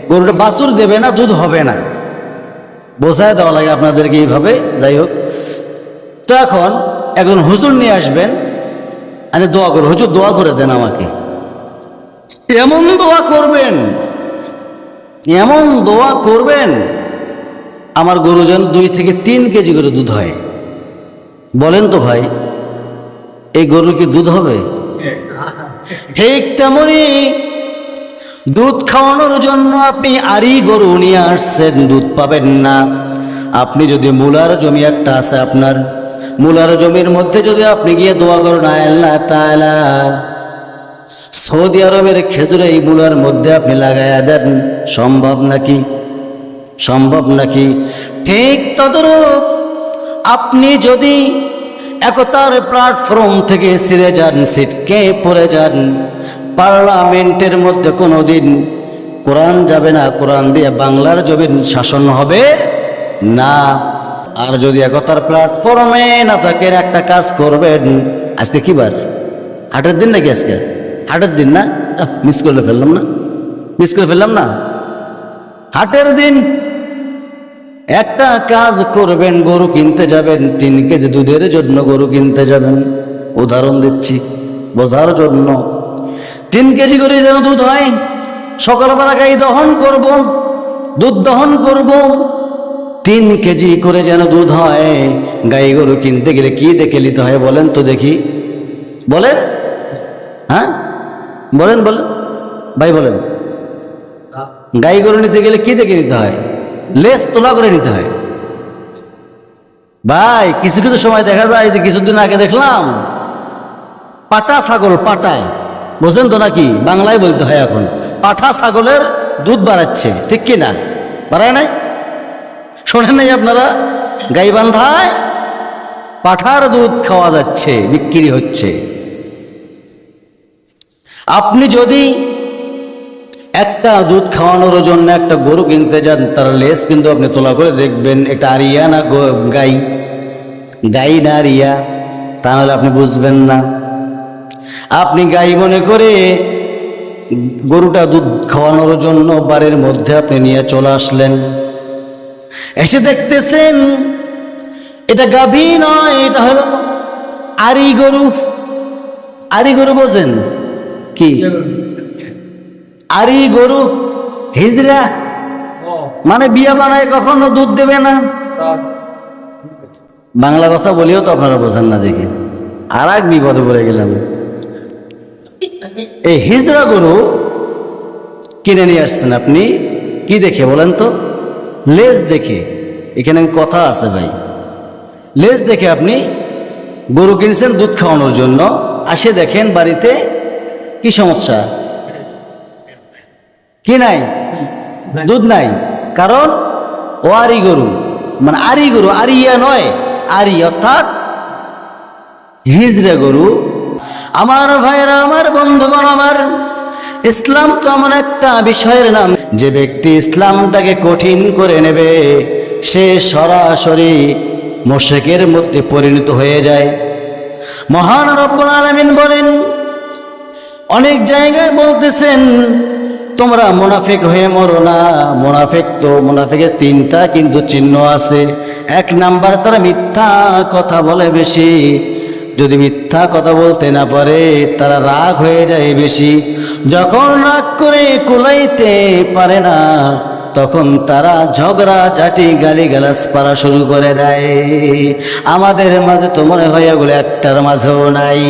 গরুটা বাছুর দেবে না, দুধ হবে না, বোঝায় দেওয়া লাগে আপনাদেরকে এইভাবে। যাই হোক, তো এখন একজন হুজুর নিয়ে আসবেন, আরে দোয়া করো, হুজুর দোয়া করে দেন আমাকে। এমন দোয়া করবেন, এমন দোয়া করবেন, আমার গরু যেন 2 থেকে 3 কেজি করে দুধ হয়। বলেন তো ভাই, এই গরুর কি দুধ হবে? ঠিক তেমনি দুধ খাওয়ানোর জন্য আপনি আরই গরু নিয়ে আসছেন, দুধ পাবেন না। আপনি যদি মূলার জমি একটা আছে আপনার, মূলার জমির মধ্যে যদি আপনি গিয়ে দোয়া করেন, আল্লাহ তাআলা সৌদি আরবের খেজুর এই মূলার মধ্যে আপনি লাগাইয়া দেন, সম্ভব নাকি? সম্ভব নাকি? ঠিক তদ্রূপ আপনি যদি একতার প্ল্যাটফর্ম থেকে ছিঁড়ে যান, ছিটকে পড়ে যান, পার্লামেন্টের মধ্যে কোনোদিন কোরআন যাবে না, কোরআন দিয়ে বাংলার জমিন শাসন হবে না। আর যদি একতার প্ল্যাটফর্মে না থাকেন, একটা কাজ করবেন। আজকে কি বার? হাটের দিন নাকি? আজকে হাটের দিন না? মিস করে ফেললাম না, মিস করে ফেললাম না। হাটের দিন একটা কাজ করবেন, গরু কিনতে যাবেন, 3 কেজি দুধের জন্য গরু কিনতে যাবেন। উদাহরণ দিচ্ছি বোঝার জন্য। 3 কেজি করে যেন দুধ হয়, সকালবেলা গাই দহন করব, দুধ দহন করব, 3 কেজি করে যেন দুধ হয়। গাই গরু কিনতে গেলে কি দেখে নিতে হয় বলেন তো দেখি? বলেন, হ্যাঁ বলেন, বলেন ভাই বলেন। গাই গরু নিতে গেলে কি দেখে নিতে হয়? লেজ তোলা করে নিতে হয় ভাই। কিছু কিছু সময় দেখা যায় যে, কিছুদিন আগে দেখলাম পাটা ছাগল, পাটা, বোঝেন তো নাকি? বাংলায় বলতে হয় এখন। পাঠা ছাগলের দুধ বাড়াচ্ছে, ঠিক কি না? বাড়ায় নাই? শোনেন নাই আপনারা? গাইবান্ধায় পাঠার দুধ খাওয়া যাচ্ছে, বিক্রি হচ্ছে। আপনি যদি একটা দুধ খাওয়ানোর জন্য একটা গরু কিনতে যান, তার লেজ কিন্তু আপনি তোলা করে দেখবেন এটা আরিয়া না গাই, গাই না আরিয়া, তাহলে আপনি বুঝবেন না। আপনি গাই মনে করে গরুটা দুধ খাওয়ানোর জন্য বাড়ির মধ্যে আপনি নিয়ে চলে আসলেন, এসে দেখতেছেন এটা গাভী নয়, এটা হলো আরি গরু। আরি গরু বোঝেন কি? আরি গরু হিজড়া, মানে বিয়া বানায় কখনো দুধ দেবে না। বাংলা কথা বলিও তো আপনারা বোঝেন না দেখে, আর এক বিপদে পড়ে গেলাম। এই হিজড়া গরু কিনে নিয়ে আসছেন আপনি কি দেখে বলেন তো? লেজ দেখে। এখানে কথা আছে ভাই। লেজ দেখে আপনি গরু কিনছেন দুধ খাওয়ানোর জন্য, আসে দেখেন বাড়িতে কি সমস্যা? কি নাই? দুধ নাই। কারণ ও আরি গরু, মানে আরি গরু, আরিয়া নয়, আরি অর্থাৎ হিজড়া গরু। আমার ভাইরা, আমার বন্ধুগণ, আমার ইসলাম তো এমন একটা বিষয়ের নাম, যে ব্যক্তি ইসলামটাকে কঠিন করে নেবে সে সরাসরি মুশরিকের মধ্যে পরিণত হয়ে যায়। মহান রব্বুল আলামিন বলেন, অনেক জায়গায় বলতেছেন তোমরা মুনাফিক হয়ে মরো না। মুনাফিক তো, মুনাফিকের 3টা কিন্তু চিহ্ন আছে। 1 নাম্বার, তারা মিথ্যা কথা বলে বেশি। যদি মিথ্যা কথা বলতে না পারে, তারা রাগ হয়ে যায় বেশি। যখন রাগ করে কুলাইতে পারে না, তখন তারা ঝগড়া ঝাঁটি গালিগালাজ পারা শুরু করে দেয়। আমাদের মাঝে তো মনে হয় এগুলো একটার মাঝেও নাই।